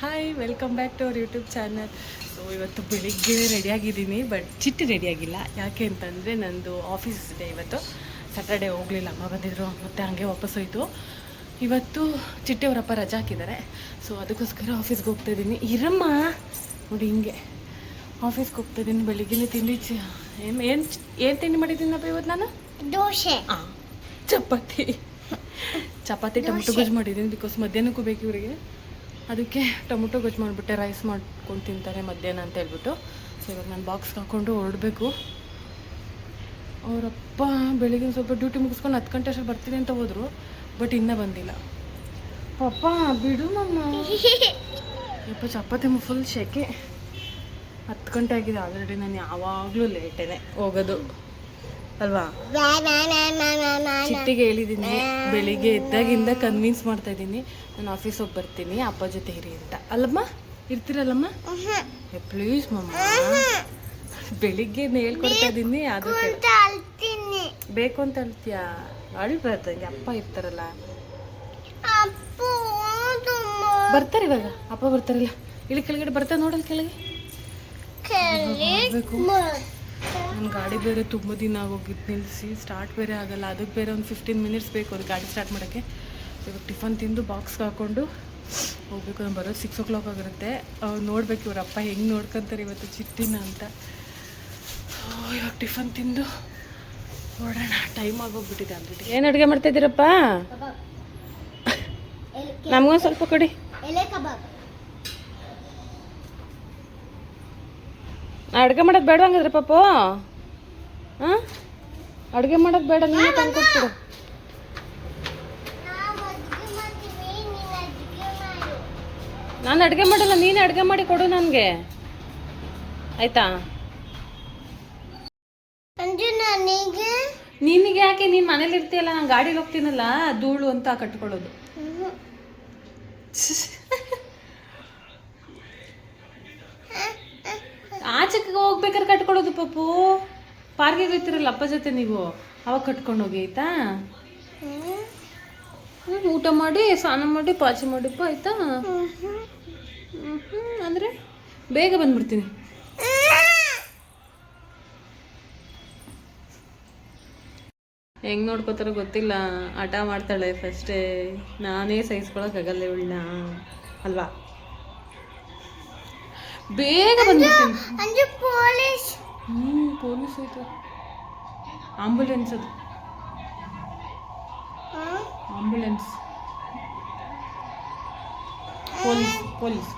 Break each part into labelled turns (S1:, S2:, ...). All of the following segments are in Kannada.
S1: Hi welcome back to our YouTube channel. So ಇವತ್ತು ಬೆಳಿಗ್ಗೆ ರೆಡಿಯಾಗಿದ್ದೀನಿ, ಬಟ್ ಚಿಟ್ಟಿ ರೆಡಿಯಾಗಿಲ್ಲ. ಯಾಕೆ ಅಂತಂದರೆ ನಂದು ಆಫೀಸ್ ಇದೆ. ಇವತ್ತು ಸ್ಯಾಟರ್ಡೇ ಹೋಗಲಿಲ್ಲ, ಅಮ್ಮ ಬಂದಿದ್ರು, ಮತ್ತು ಹಾಗೆ ವಾಪಸ್ ಹೋಯಿತು. ಇವತ್ತು ಚಿಟ್ಟಿ ಅವರಪ್ಪ ರಜಾ ಹಾಕಿದ್ದಾರೆ. ಸೊ ಅದಕ್ಕೋಸ್ಕರ ಆಫೀಸ್ಗೆ ಹೋಗ್ತಾಯಿದ್ದೀನಿ. ಇರಮ್ಮ ನೋಡಿ, ಹಿಂಗೆ ಆಫೀಸ್ಗೆ ಹೋಗ್ತಾಯಿದ್ದೀನಿ. ಬೆಳಿಗ್ಗೆ ತಿಂಡಿ ಏನು ತಿಂಡಿ ಮಾಡಿದ್ದೀನಪ್ಪ ಇವತ್ತು ನಾನು?
S2: ದೋಸೆ,
S1: ಚಪಾತಿ ಟೊಮೆಟೊ ಗೊಜ್ಜು ಮಾಡಿದ್ದೀನಿ. ಬಿಕಾಸ್ ಮಧ್ಯಾಹ್ನಕ್ಕೂ ಬೇಕು ಇವರಿಗೆ. ಅದಕ್ಕೆ ಟೊಮೆಟೊ ಗೊಜ್ಜು ಮಾಡಿಬಿಟ್ಟೆ, ರೈಸ್ ಮಾಡ್ಕೊಂಡು ತಿಂತಾರೆ ಮಧ್ಯಾಹ್ನ ಅಂತ ಹೇಳ್ಬಿಟ್ಟು. ಸೊ ಇವಾಗ ನಾನು ಬಾಕ್ಸ್ಗೆ ಹಾಕ್ಕೊಂಡು ಹೊರಡಬೇಕು. ಅವರಪ್ಪ ಬೆಳಿಗ್ಗೆ ಸ್ವಲ್ಪ ಡ್ಯೂಟಿ ಮುಗಿಸ್ಕೊಂಡು 10 ಗಂಟೆ ಅಷ್ಟು ಬರ್ತೀನಿ ಅಂತ ಹೋದರು, ಬಟ್ ಇನ್ನೂ ಬಂದಿಲ್ಲ. ಪಪ್ಪ ಬಿಡು ಮಮ್ಮ. ಯಪ್ಪ ಚಪಾತಿ ಫುಲ್ ಶೆಕೆ. 10 ಗಂಟೆ ಆಗಿದೆ ಆಲ್ರೆಡಿ. ನಾನು ಯಾವಾಗಲೂ ಲೇಟೇನೆ ಹೋಗೋದು ಅಲ್ವಾ. ಚಿಟ್ಟಿಗೆ ಹೇಳಿದ್ದೀನಿ, ಬೆಳಿಗ್ಗೆ ಎದ್ದಾಗಿಂದ ಕನ್ವಿನ್ಸ್ ಮಾಡ್ತಾ ಇದ್ದೀನಿ, ನಾನು ಆಫೀಸ್ ಹೋಗಿ ಬರ್ತೀನಿ, ಅಪ್ಪ ಜೊತೆ ಇರಿ ಅಂತ. ಅಲ್ಲಮ್ಮ, ಇರ್ತೀರಲ್ಲಮ್ಮ? ಪ್ಲೀಸ್ ಮಮ್ಮ, ಬೆಳಿಗ್ಗೆ ಹೇಳ್ಕೊಡ್ತಾ ಇದ್ದೀನಿ. ಅದು ಬೇಕು ಅಂತ ಹೇಳ್ತೀಯಾ? ಅಳ್ಬಾರ್ದಂಗೆ, ಅಪ್ಪ ಇರ್ತಾರಲ್ಲ. ಬರ್ತಾರೆ ಇವಾಗ, ಅಪ್ಪ ಬರ್ತಾರಲ್ಲ. ಇಲ್ಲಿ ಕೆಳಗಡೆ ಬರ್ತಾರೆ ನೋಡಲ್, ಕೆಳಗೆ ಬೇಕು. ನನ್ನ ಗಾಡಿ ಬೇರೆ ತುಂಬ ದಿನ ಆಗೋಗಿದ್ದು, ನಿಲ್ಲಿಸಿ ಸ್ಟಾರ್ಟ್ ಬೇರೆ ಆಗಲ್ಲ. ಅದಕ್ಕೆ ಬೇರೆ ಒಂದು 15 ಮಿನಿಟ್ಸ್ ಬೇಕು ಅದು ಗಾಡಿ ಸ್ಟಾರ್ಟ್ ಮಾಡೋಕ್ಕೆ. ಇವಾಗ ಟಿಫನ್ ತಿಂದು ಬಾಕ್ಸ್ಗೆ ಹಾಕ್ಕೊಂಡು ಹೋಗ್ಬೇಕು. ನಾನು ಬರೋದು 6 o'clock ಆಗಿರುತ್ತೆ. ನೋಡ್ಬೇಕು ಇವರಪ್ಪ ಹೆಂಗೆ ನೋಡ್ಕೊತಾರೆ ಇವತ್ತು ಚಿಟ್ಟಿನ ಅಂತ. ಇವಾಗ ಟಿಫನ್ ತಿಂದು ಹೊರಡೋಣ. ಟೈಮ್ ಆಗೋಗ್ಬಿಟ್ಟಿದೆ ಅಂದ್ಬಿಟ್ಟು. ಏನು ಅಡುಗೆ ಮಾಡ್ತಾಯಿದ್ದೀರಪ್ಪ? ನಮಗೊಂದು ಸ್ವಲ್ಪ ಕೊಡಿ. ಅಡುಗೆ ಮಾಡೋದು ಬೇಡ ಹಂಗಾದ್ರೆ ಪಾಪು? ಹಾಂ, ಅಡುಗೆ ಮಾಡೋದು ಬೇಡ, ನೀನೇ ತಂದ್ಕೊಟ್ಬಿಡು. ನಾನು ಅಡುಗೆ ಮಾಡಲ್ಲ, ನೀನೇ ಅಡುಗೆ ಮಾಡಿ ಕೊಡು ನನಗೆ, ಆಯ್ತಾ? ನಿನಗೆ ಯಾಕೆ? ನೀನು ಮನೇಲಿ ಇರ್ತೀಯಲ್ಲ, ನಾನು ಗಾಡಿಗೆ ಹೋಗ್ತೀನಲ್ಲ, ಧೂಳು ಅಂತ ಕಟ್ಕೊಳ್ಳೋದು. ಆಚೆಗೆ ಹೋಗ್ಬೇಕಾದ್ರೆ ಕಟ್ಕೊಳ್ಳೋದು ಪಪ್ಪು. ಪಾರ್ಕಿಗೆ ಹೋಗ್ತಿರಲ್ಲ ಅಪ್ಪ ಜೊತೆ ನೀವು, ಅವಾಗ ಕಟ್ಕೊಂಡು ಹೋಗಿ ಆಯ್ತಾ? ಊಟ ಮಾಡಿ ಸ್ನಾನ ಮಾಡಿ ಪಾಚಿ ಮಾಡಿಪ್ಪ, ಆಯ್ತಾ? ಅಂದರೆ ಬೇಗ ಬಂದ್ಬಿಡ್ತೀನಿ. ಹೆಂಗೆ ನೋಡ್ಕೋತಾರೋ ಗೊತ್ತಿಲ್ಲ, ಹಠ ಮಾಡ್ತಾಳೆ ಫಸ್ಟೇ. ನಾನೇ ಸಹಿಸ್ಕೊಳಕ್ಕಾಗಲ್ಲ ಇವಳನ್ನ ಅಲ್ವಾ. ಬೇಗ ಬಂದ್ಬಿಡ್ತೀನಿ. ಪೊಲೀಸ್ ಆಯ್ತು, ಆಂಬುಲೆನ್ಸ್, ಅದು ಆಂಬುಲೆನ್ಸ್, ಪೊಲೀಸ್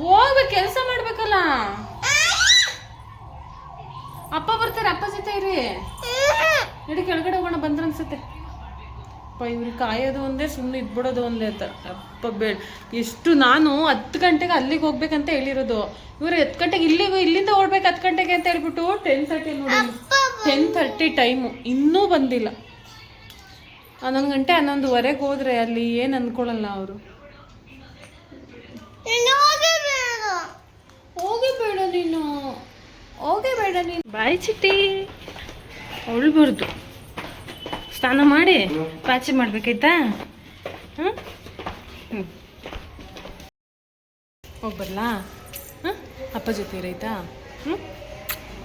S1: ಹೋಗ್ಬೇಕು, ಕೆಲಸ ಮಾಡ್ಬೇಕಲ್ಲ. ಅಪ್ಪ ಬರ್ತಾರೆ, ಅಪ್ಪ ಜೊತೆ ಇರಿ. ನಡಿ ಕೆಳಗಡೆ ಹೋಗೋಣ, ಬಂದ್ರೆ ಅನ್ಸುತ್ತೆ. ಅಪ್ಪ ಇವ್ರಿಗೆ ಕಾಯೋದು ಒಂದೇ, ಸುಮ್ಮನೆ ಇದ್ಬಿಡೋದು ಒಂದೇ ಅಂತ. ಅಪ್ಪ ಎಷ್ಟು ನಾನು 10 ಗಂಟೆಗೆ ಅಲ್ಲಿಗೆ ಹೋಗ್ಬೇಕಂತ ಹೇಳಿರೋದು. ಇವರು 10 ಗಂಟೆಗೆ ಇಲ್ಲಿಂದ ಓಡ್ಬೇಕು 10 ಗಂಟೆಗೆ ಅಂತ ಹೇಳ್ಬಿಟ್ಟು 10:30 ನೋಡಿ, 10:30 ಟೈಮು, ಇನ್ನೂ ಬಂದಿಲ್ಲ. 11 ಗಂಟೆ 11:15 ಹೋದ್ರೆ ಅಲ್ಲಿ ಏನು ಅಂದ್ಕೊಳ್ಳಲ್ಲ ಅವರು. ಹೋಗಬೇಡ ನೀನು. ಬಾಯ್ ಚಿಟ್ಟಿ, ಅವಳ್ಬಾರ್ದು. ಸ್ನಾನ ಮಾಡಿ ಪಾಚಿ ಮಾಡ್ಬೇಕಾಯ್ತಾ? ಹಾಂ, ಹೋಗ್ಬರ್ಲಾ? ಹಾಂ, ಅಪ್ಪ ಜೊತೆ ಇರೈತಾ?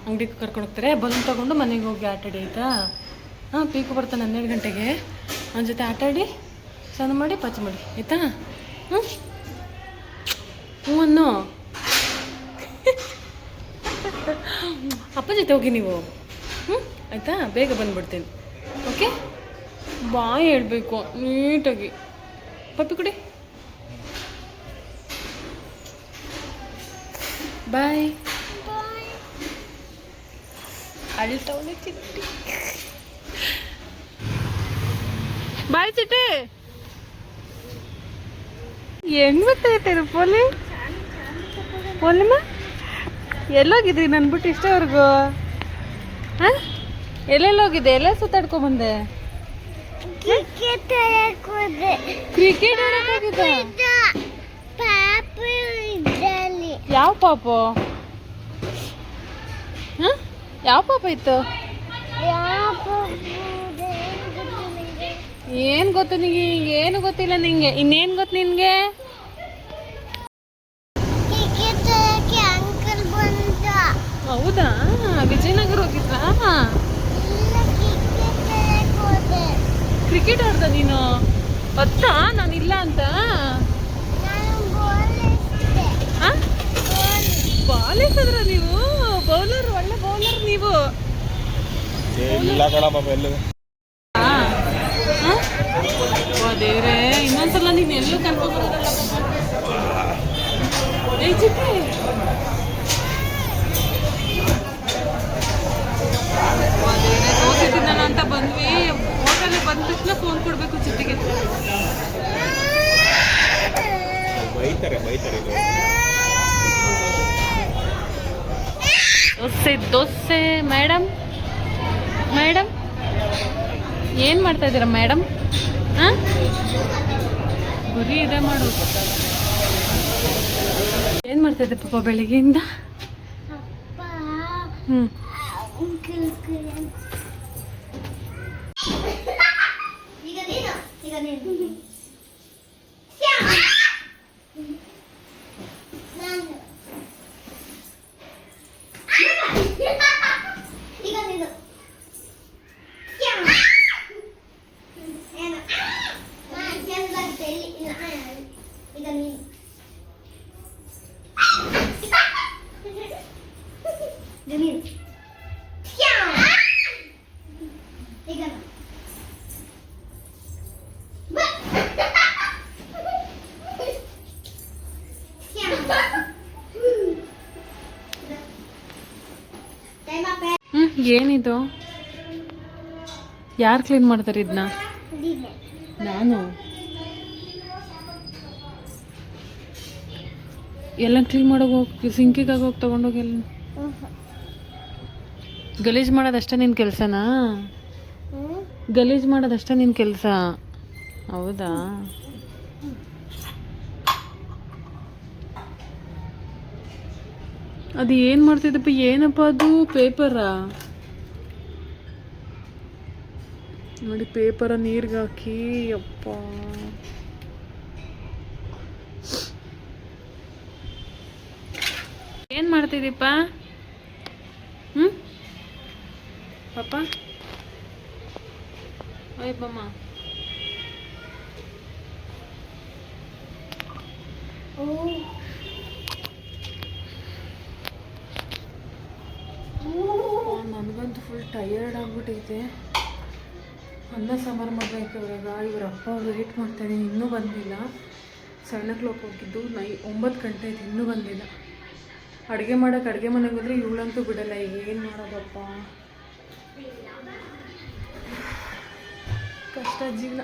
S1: ಅಂಗಡಿಗೆ ಕರ್ಕೊಂಡು ಹೋಗ್ತಾರೆ. ಬಲೂನ್ ತೊಗೊಂಡು ಮನೆಗೆ ಹೋಗಿ ಆಟಾಡಿ ಆಯಿತಾ? ಹಾಂ, ಪೀಕು ಬರ್ತಾನೆ 12 ಗಂಟೆಗೆ. ಅವನ ಜೊತೆ ಆಟಾಡಿ ಸ್ನಾನ ಮಾಡಿ ಪಾಚಿ ಮಾಡಿ ಆಯಿತಾ? ಹ್ಞೂ ಅನ್ನೋ. ಅಪ್ಪ ಜೊತೆ ಹೋಗಿ ನೀವು. ಆಯಿತಾ? ಬೇಗ ಬಂದ್ಬಿಡ್ತೀನಿ. ಓಕೆ, ಬಾಯ್ ಹೇಳಬೇಕು ನೀಟಾಗಿ. ಪಪ್ಪಿ ಕುಡಿ. ಬಾಯ್. ಅಳ್ತವಳೆ ಚಿಟ್ಟಿ. ಬಾಯ್ ಚಿಟ್ಟಿ. ಹೆಂಗ್ ಗೊತ್ತಾಯ್ತೇನು ಪೋಲಿಮ? ಎಲ್ಲೋಗಿದ್ರಿ ನನ್ಬಿಟ್ಟು ಇಷ್ಟವರೆಗೂ? ಹಾಂ, ಎಲ್ಲೆಲ್ಲೋಗಿದೆ? ಎಲ್ಲ ಸುತ್ತಾಡ್ಕೊಂಬಂದೆ?
S2: ಕ್ರಿಕೆಟ್
S1: ಆಡಕ್ಕೆ ಹೋಗಿದ್ದೆ. ಯಾವ ಪಾಪು? ಹಾಂ, ಯಾವ ಪಾಪ ಇತ್ತು? ಏನು ಗೊತ್ತು ನಿಂಗೆ? ಏನು ಗೊತ್ತಿಲ್ಲ ನಿಂಗೆ. ಇನ್ನೇನು ಗೊತ್ತು ನಿನಗೆ?
S2: ಕ್ರಿಕೆಟ್ ಅಂಕಲ್ ಬಂದ.
S1: ಹೌದಾ? ವಿಜಯನಗರ ಹೋಗಿದ್ರಾ?
S2: ಇಲ್ಲ ಕ್ರಿಕೆಟ್ ಹೋದೆ.
S1: ಕ್ರಿಕೆಟ್ ಆಡ್ದ ನೀನು? ಗೊತ್ತಾ ನಾನು ಇಲ್ಲ ಅಂತ?
S2: ನಾನು ಬಾಲ್ ಎಸೆದೆ.
S1: ಬಾಲ್ ಎಸೆದ್ರ ನೀವು? ಬೌಲರ್, ಒಳ್ಳೆ ಬೌಲರ್ ನೀವು.
S3: ಇಲ್ಲ ಕಣಪ್ಪ ಎಲ್ಲೂ
S1: ದೇವ್ರೆ, ಇನ್ನೊಂದ್ಸಲ ನೀನು ಎಲ್ಲೂ ಕರ್ಕೊಂಡು ಬರೋದಲ್ಲ. ಏ ಚಿಕ್ಕಿ, ದೇವ್ರೆ ದೋಸೆ ತಿನ್ನೋಣ ಅಂತ ಬಂದ್ವಿ. ಹೋಟೆಲಿಗೆ ಬಂದ ತಕ್ಷಣ ಫೋನ್ ಕೊಡಬೇಕು ಚಿಟ್ಟಿಗೆ.
S3: ಬೈತಾರೆ ಇದು.
S1: ದೋಸೆ ಮೇಡಮ್. ಮೇಡಮ್ ಏನು ಮಾಡ್ತಾ ಇದ್ದೀರಾ ಮೇಡಮ್? ಹಾಂ, ಬರೀ ಇದೆ ಮಾಡು. ಏನು ಮಾಡ್ತಾ ಇದ್ದೆ ಪಾಪ ಬೆಳಿಗ್ಗೆಯಿಂದ?
S2: ಅಪ್ಪ
S1: ಹ್ಞೂ,
S2: ಅಂಕಲ್ ಈಗ ನೀನು ನಾನು ಈಗ ನೀನು ಏನು ಚೆಂದಾಗುತ್ತೆ ಇಲ್ಲಿ. ಈಗ ನೀನು ಜಮೀನು ಈಗ
S1: ಏನಿದು? ಯಾರು ಕ್ಲೀನ್ ಮಾಡ್ತಾರೆ ಇದನ್ನ? ನಾನು ಎಲ್ಲ ಕ್ಲೀನ್ ಮಾಡೋಕೆ ಹೋಗಿ ಸಿಂಕಿಗಾಗಿ ಹೋಗಿ ತೊಗೊಂಡೋಗಿ ಎಲ್ಲ ಗಲೀಜು ಮಾಡೋದಷ್ಟೇ ನಿನ್ನ ಕೆಲಸನಾ? ಗಲೀಜು ಮಾಡೋದಷ್ಟೇ ನಿನ್ನ ಕೆಲಸ? ಹೌದಾ? ಅದು ಏನು ಮಾಡ್ತಿದ್ದಪ್ಪ? ಏನಪ್ಪ ಅದು? ಪೇಪರಾ? ನೋಡಿ, ಪೇಪರ ನೀರಿಗೆ ಹಾಕಿ. ಅಪ್ಪ, ಏನು ಮಾಡ್ತಿದ್ದೀಪ್ಪ? ಹ್ಞೂ ಪಾಪ, ಅಯ್ಯಪ್ಪಮ್ಮ, ನನಗಂತೂ ಫುಲ್ ಟಯರ್ಡ್ ಆಗಿಬಿಟ್ಟೈತೆ. ಅನ್ನ ಸಾಂಬಾರು ಮಾಡಬೇಕು ಇವಾಗ. ಇವರಪ್ಪ ವೆಯ್ಟ್ ಮಾಡ್ತಾಯಿದ್ದೀನಿ, ಇನ್ನೂ ಬಂದಿಲ್ಲ. 7 o'clock ಹೋಗಿದ್ದು, 9 ಗಂಟೆ ಆಯ್ತು, ಇನ್ನೂ ಬಂದಿಲ್ಲ. ಅಡುಗೆ ಮಾಡೋಕ್ಕೆ ಅಡುಗೆ ಮನೆಗೆ ಹೋದರೆ ಇವಳಂತೂ ಬಿಡಲ್ಲ. ಏನು ಮಾಡೋದಪ್ಪ, ಕಷ್ಟ ಜೀವನ.